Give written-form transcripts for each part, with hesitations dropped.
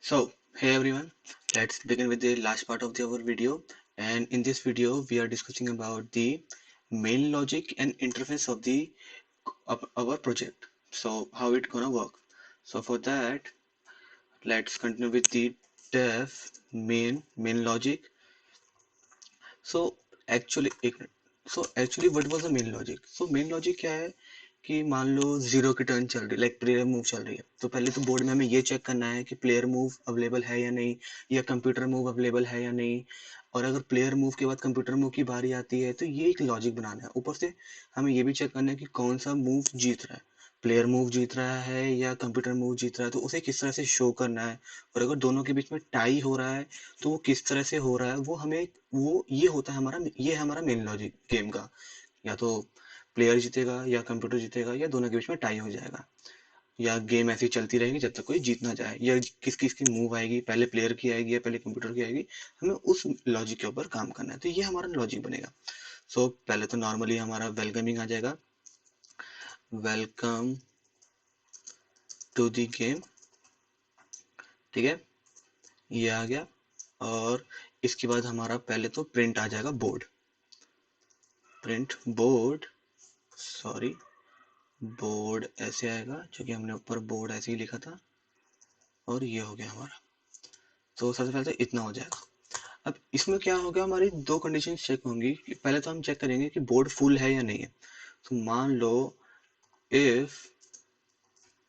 So, hey everyone, let's begin with the last part of our video. And in this video, we are discussing about the main logic and interface of our project. So, how it gonna work? So, for that, let's continue with the def main logic. So, actually, what was the main logic? So, main logic क्या है कि मान लो zero की turn चल रही है, like player move चल रही है, तो पहले तो बोर्ड में हमें ये चेक करना है कि प्लेयर मूव अवेलेबल है या नहीं, या कंप्यूटर मूव अवेलेबल है या नहीं। और अगर प्लेयर मूव के बाद कंप्यूटर मूव की बारी आती है तो ये एक लॉजिक बनाना है। ऊपर से हमें ये भी चेक करना है कि कौन सा मूव जीत रहा है, प्लेयर मूव जीत रहा है या कंप्यूटर मूव जीत रहा है, तो उसे किस तरह से शो करना है। और अगर दोनों के बीच में टाई हो रहा है तो वो किस तरह से हो रहा है, वो हमें वो ये होता है हमारा, ये है हमारा मेन लॉजिक गेम का। या तो प्लेयर जीतेगा या कंप्यूटर जीतेगा या दोनों के बीच में टाई हो जाएगा, या गेम ऐसी चलती रहेगी जब तक कोई जीत ना जाए, या किस किस की मूव आएगी, पहले प्लेयर की आएगी या पहले कंप्यूटर की आएगी। हमें उस लॉजिक के ऊपर काम करना है, तो ये हमारा लॉजिक बनेगा। सो पहले तो नॉर्मली हमारा वेलकमिंग आ जाएगा, वेलकम टू द गेम। ठीक है, ये आ गया। और इसके बाद हमारा पहले तो प्रिंट आ जाएगा board, print board, sorry, board ऐसे आएगा क्योंकि हमने ऊपर बोर्ड ऐसे ही लिखा था। और ये हो गया हमारा। तो सबसे पहले तो इतना हो जाएगा। अब इसमें क्या होगा, हमारी दो कंडीशन चेक होंगी। पहले तो हम चेक करेंगे कि बोर्ड फुल है या नहीं है। तो मान लो if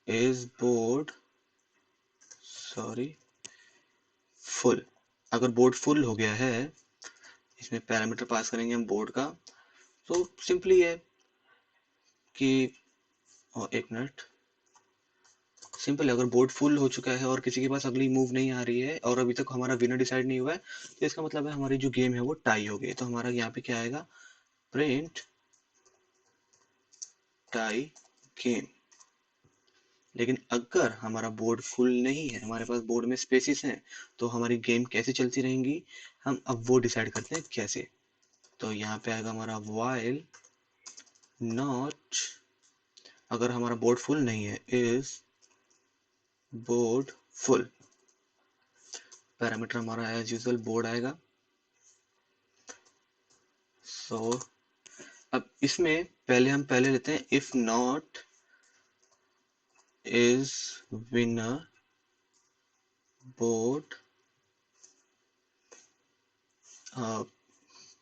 is board, sorry, full. अगर बोर्ड फुल हो गया है, इसमें पैरामीटर पास करेंगे हम बोर्ड का। तो सिंपली है कि, और एक मिनट, सिंपल है, अगर बोर्ड फुल हो चुका है और किसी के पास अगली मूव नहीं आ रही है और अभी तक हमारा विनर डिसाइड नहीं हुआ है, तो इसका मतलब है हमारी जो गेम है वो टाई हो गई। तो हमारा यहाँ पे क्या आएगा, प्रिंट टाई गेम। लेकिन अगर हमारा बोर्ड फुल नहीं है, हमारे पास बोर्ड में स्पेसिस हैं, तो हमारी गेम कैसे चलती रहेंगी, हम अब वो डिसाइड करते हैं कैसे। तो यहाँ पे आएगा हमारा वाइल नॉट, अगर हमारा बोर्ड फुल नहीं है, इज बोर्ड फुल, पैरामीटर हमारा एज यूजुअल बोर्ड आएगा। सो अब इसमें पहले लेते हैं if not is winner board,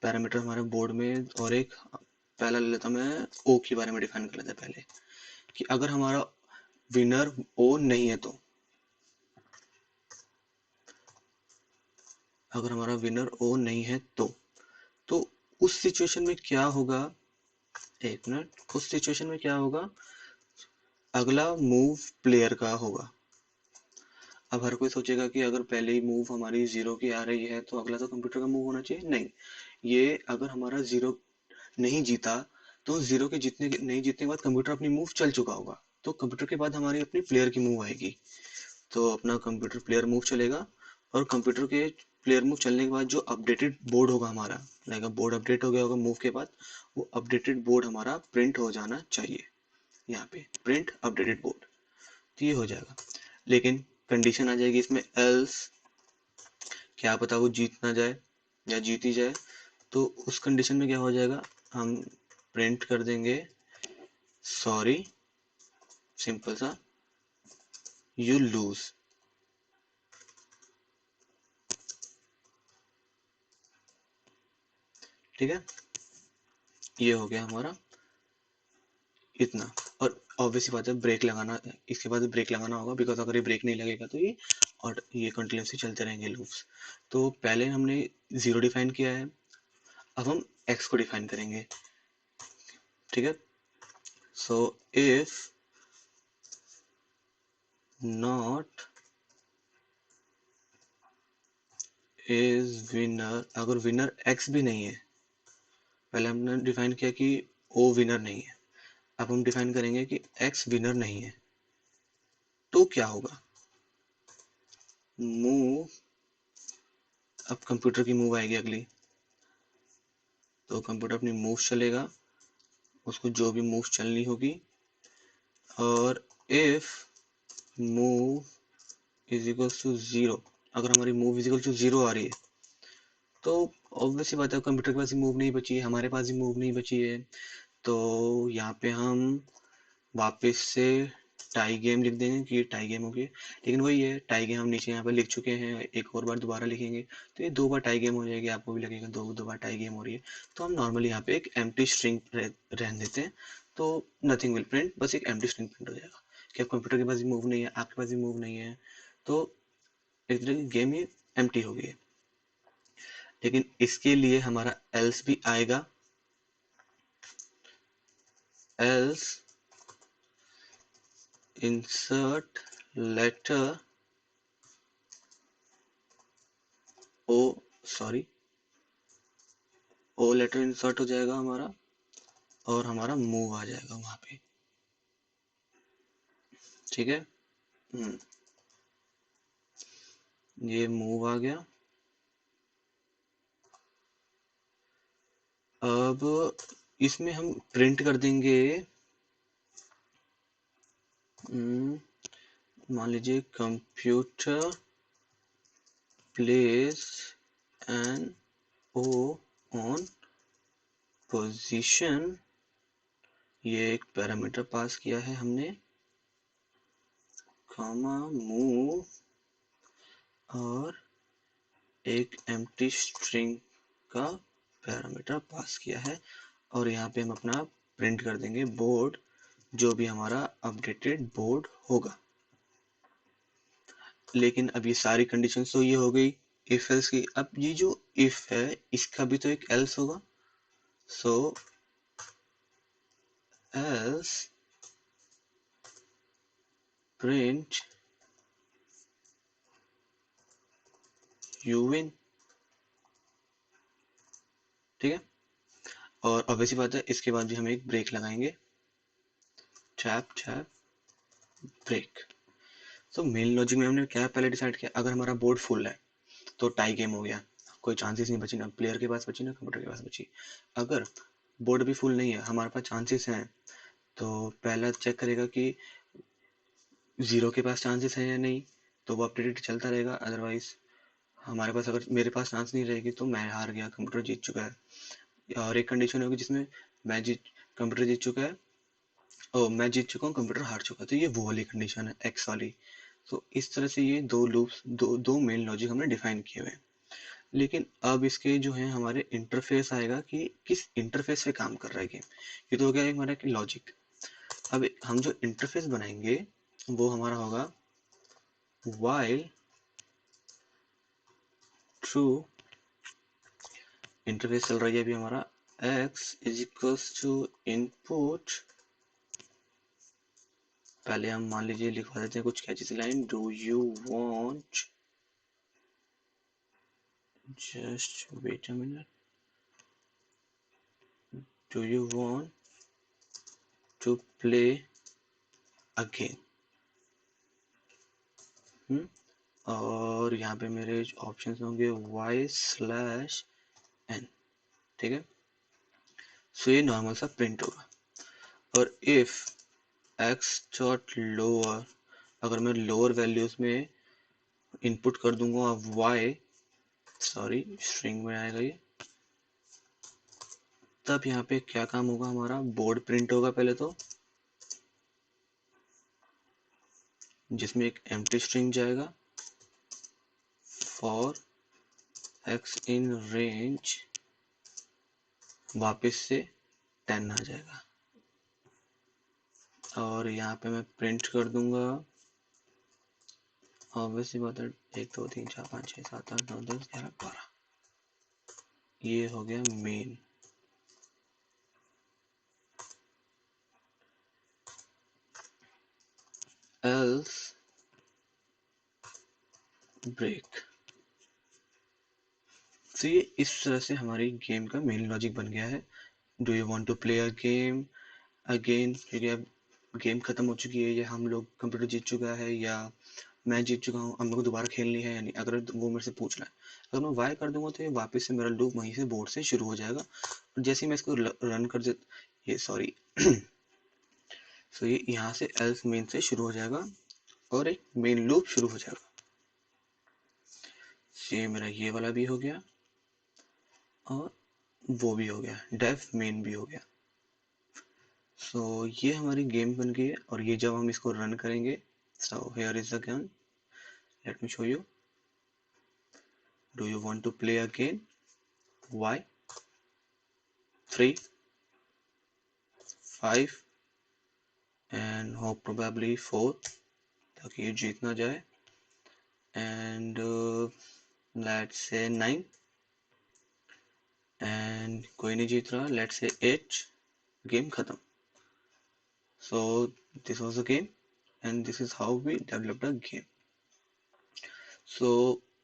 parameter हमारे बोर्ड में। और एक पहला ले लेता मैं, ओ के बारे में डिफाइन कर लेते हैं पहले, कि अगर हमारा विनर ओ नहीं है तो, अगर हमारा विनर ओ नहीं है तो उस सिचुएशन में क्या होगा, एक मिनट, उस सिचुएशन में क्या होगा, अगला मूव प्लेयर का होगा। अब हर कोई सोचेगा कि अगर पहले ही मूव हमारी जीरो की आ रही है तो अगला तो कंप्यूटर का मूव होना चाहिए। नहीं, ये अगर हमारा जीरो नहीं जीता, तो जीरो के नहीं जीतने के बाद कंप्यूटर अपनी मूव चल चुका होगा, तो कंप्यूटर के बाद हमारी अपनी प्लेयर की मूव आएगी। तो अपना कंप्यूटर प्लेयर मूव चलेगा, और कंप्यूटर के प्लेयर मूव चलने के बाद जो अपडेटेड बोर्ड होगा हमारा, लाइक बोर्ड अपडेट हो गया होगा मूव के बाद, वो अपडेटेड बोर्ड हमारा प्रिंट हो जाना चाहिए। यहाँ पे प्रिंट अपडेटेड बोर्ड, तो ये हो जाएगा। लेकिन कंडीशन आ जाएगी इसमें, एल्स, क्या पता वो जीत ना जाए या जीत ही जाए। तो उस कंडीशन में क्या हो जाएगा, हम प्रिंट कर देंगे सॉरी, सिंपल सा, यू लूज। ठीक है, ये हो गया हमारा इतना। और ऑब्वियसली बात है, ब्रेक लगाना, इसके बाद ब्रेक लगाना होगा, बिकॉज अगर ये ब्रेक नहीं लगेगा तो ये, और ये कंटिन्यूसली चलते रहेंगे लूप्स। तो पहले हमने जीरो डिफाइन किया है, अब हम एक्स को डिफाइन करेंगे। ठीक है, so if not is winner, अगर विनर एक्स भी नहीं है, पहले हमने डिफाइन किया कि ओ विनर नहीं है, अब हम डिफाइन करेंगे कि एक्स विनर नहीं है, तो क्या होगा, मूव, अब कंप्यूटर की मूव आएगी अगली, तो कंप्यूटर अपनी मूव चलेगा, उसको जो भी मूव चलनी होगी। और if move is equals to 0, अगर हमारी मूव इज इक्वल टू 0 आ रही है तो ऑब्वियसली बात है कंप्यूटर के पास मूव नहीं बची है, हमारे पास भी मूव नहीं बची है। तो यहाँ पे हम वापस से टाई गेम लिख देंगे कि टाई गेम हो गई। लेकिन वही है, टाई गेम हम नीचे यहाँ पे लिख चुके हैं, एक और बार दोबारा लिखेंगे तो ये 2 बार टाई गेम हो जाएगी, आपको भी लगेगा दो बार टाई गेम हो रही है। तो हम नॉर्मली यहाँ पे एक एम्प्टी स्ट्रिंग रहने देते हैं, तो नथिंग विल प्रिंट, बस एक एम्प्टी स्ट्रिंग प्रिंट हो जाएगा कि अब कंप्यूटर के पास भी मूव नहीं है, आपके पास भी मूव नहीं है, तो एक तरह की गेम ही एम्प्टी हो गई है। लेकिन इसके लिए हमारा एल्स भी आएगा, एल्स इंसर्ट लेटर ओ सॉरी ओ लेटर इंसर्ट हो जाएगा हमारा, और हमारा मूव आ जाएगा वहां पे। ठीक है, ये मूव आ गया। अब इसमें हम प्रिंट कर देंगे, मान लीजिए computer place an O on position, ये एक पैरामीटर पास किया है हमने, कॉमा मूव, और एक एम्प्टी स्ट्रिंग का पैरामीटर पास किया है, और यहाँ पे हम अपना प्रिंट कर देंगे बोर्ड, जो भी हमारा अपडेटेड बोर्ड होगा। लेकिन अब ये सारी कंडीशंस तो ये हो गई इफ एल्स की। अब ये जो इफ है इसका भी तो एक एल्स होगा, सो एल्स प्रिंट यू विन। ठीक है, और ऑब्वियसली बात है इसके बाद भी हम एक ब्रेक लगाएंगे, टैप टैप ब्रेक। तो मेन लॉजिक में हमने क्या पहले डिसाइड किया, अगर हमारा बोर्ड फुल है तो टाई गेम हो गया, कोई चांसेस नहीं बची, ना प्लेयर के पास बची ना कंप्यूटर के पास बची। अगर बोर्ड भी फुल नहीं है, हमारे पास चांसेस हैं, तो पहला चेक करेगा कि 0 के पास चांसेस है या नहीं, तो वो अपडेटेड चलता रहेगा। अदरवाइज हमारे पास, अगर मेरे पास चांस नहीं रहेगी तो मैं हार गया, कंप्यूटर जीत चुका है। और एक कंडीशन होगी जिसमें मैं जीत कंप्यूटर जीत चुका है, और मैं जीत चुका हूँ कंप्यूटर हार चुका है, तो ये वो वाली कंडीशन है, एक्स वाली। तो इस तरह से ये दो लूप्स, दो मेन लॉजिक हमने डिफाइन किए हुए हैं। लेकिन अब इसके जो है हमारे इंटरफेस आएगा कि किस इंटरफेस पे काम कर रहा है गेम। ये तो हो गया हमारा लॉजिक। अब हम जो इंटरफेस बनाएंगे वो हमारा होगा while true, इंटरफेस चल रही है अभी हमारा x is equals to input. पहले हम मान लीजिए लिखवा देते हैं कुछ कैची सी line, do you want, just wait a minute, do you want to play again. और यहाँ पे मेरे ऑप्शंस होंगे y/n। ठीक है, सो ये नॉर्मल सा प्रिंट होगा। और इफ x डॉट लोअर, अगर मैं लोअर वैल्यूज में इनपुट कर दूंगा y, सॉरी स्ट्रिंग में आएगा ये, तब यहाँ पे क्या काम होगा, हमारा बोर्ड प्रिंट होगा पहले तो, जिसमें एक एम्प्टी स्ट्रिंग जाएगा फॉर x इन रेंज, वापस से 10 आ जाएगा। और यहाँ पे मैं प्रिंट कर दूंगा, ऑब्वियसली बात है 1 2 3 4 5 6 7 8 9 10 11 12, ये हो गया मेन। Else break. तो ये इस तरह से हमारी गेम का मेन लॉजिक बन गया है। Do you want to play a game again, क्योंकि अब गेम खत्म हो चुकी है, या हम लोग कंप्यूटर जीत चुका है, या मैं जीत चुका हूँ, हम लोग को दोबारा खेलनी है या नहीं, अगर वो मेरे से पूछ रहा है। अगर मैं वाई कर दूंगा तो ये वापस से मेरा लूप वहीं से बोर्ड से शुरू हो जाएगा। और जैसे ही मैं इसको रन कर दे, ये सॉरी सो ये यहाँ से एल्स मेन से शुरू हो जाएगा और एक मेन लूप शुरू हो जाएगा। ये मेरा ये वाला भी हो गया और वो भी हो गया, डेफ मेन भी हो गया। सो ये हमारी गेम बन गई है और ये जब हम इसको रन करेंगे, so here is the game, let me show you. Do you want to play again? Why? 3 5 and hope probably 4, ताकि ये जीत ना जाए, एंड लेट्स से 9 एंड कोई नहीं जीत रहा, लेट्स से 8, गेम खत्म। So this was a game and this is how we developed a game. So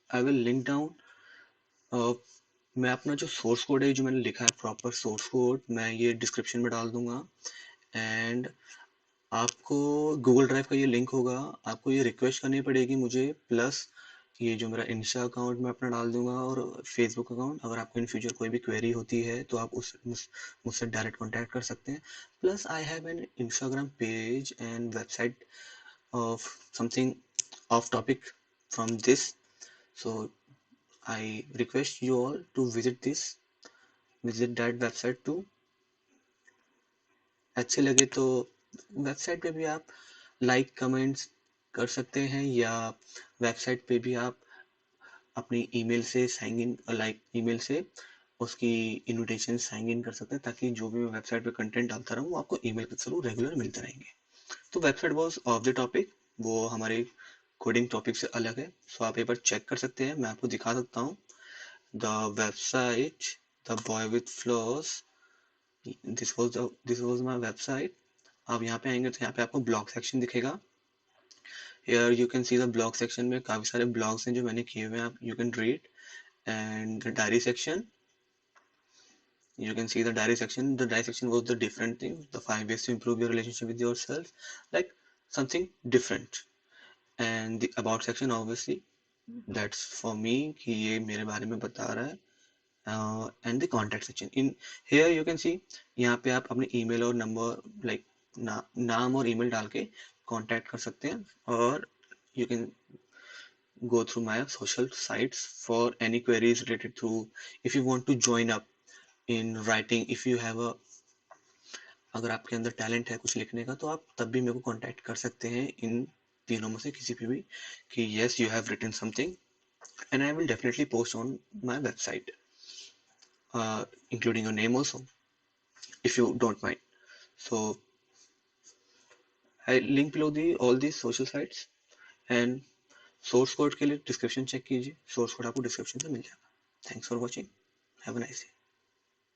I will link down, मैं अपना जो सोर्स कोड है, जो मैंने लिखा है प्रॉपर सोर्स कोड, मैं ये डिस्क्रिप्शन में डाल दूंगा। एंड आपको गूगल ड्राइव का ये लिंक होगा, आपको ये रिक्वेस्ट करनी पड़ेगी मुझे, प्लस ये जो मेरा इंस्टा अकाउंट मैं अपना डाल दूंगा और फेसबुक अकाउंट। अगर आपको इन फ्यूचर कोई भी क्वेरी होती है तो आप मुझसे डायरेक्ट कांटेक्ट कर सकते हैं। Plus I have an Instagram page and website of something off topic from this, so I request you all to visit that website too। अच्छे लगे तो वेबसाइट पे भी आप लाइक कमेंट्स कर सकते हैं, या वेबसाइट पे भी आप अपनी ईमेल से साइन इन, लाइक ईमेल से उसकी इनविटेशन साइन इन कर सकते हैं, ताकि जो भी मैं वेबसाइट पे कंटेंट डालता रहूँ वो आपको ईमेल के थ्रू रेगुलर मिलते रहेंगे। तो website was of the topic, वो हमारे कोडिंग टॉपिक से अलग है। सो आप एक बार चेक कर सकते हैं, मैं आपको दिखा सकता हूँ the website, the boy with floss. This was my website. आप यहाँ पे आएंगे तो यहाँ पे आपको ब्लॉग सेक्शन दिखेगा। Here you can see the blog section में काफी सारे ब्लॉग्स हैं जो मैंने किए हुए हैं, आप you can read. And the diary section, you can see the diary section. The diary section was the different thing, the 5 ways to improve your relationship with yourself, like something different। and the about section, obviously that's for me कि ये मेरे बारे में बता रहा है। and the contact section, in here you can see, यहाँ पे आप अपने ईमेल और नंबर, लाइक नाम और ईमेल डाल के कांटेक्ट कर सकते हैं। और you can go through my social sites for any queries related to, if you want to join up in writing, if you have a, अगर आपके अंदर टैलेंट है कुछ लिखने का, तो आप तब भी मेरे को कांटेक्ट कर सकते हैं इन तीनों में से किसी पे भी, कि yes you have written something and I will definitely post on my website, including your name also, if you don't mind। So I link below the all these social sites, and source code के लिए description check कीजिए, source code आपको description से मिल जाएगा। Thanks for watching, have a nice day.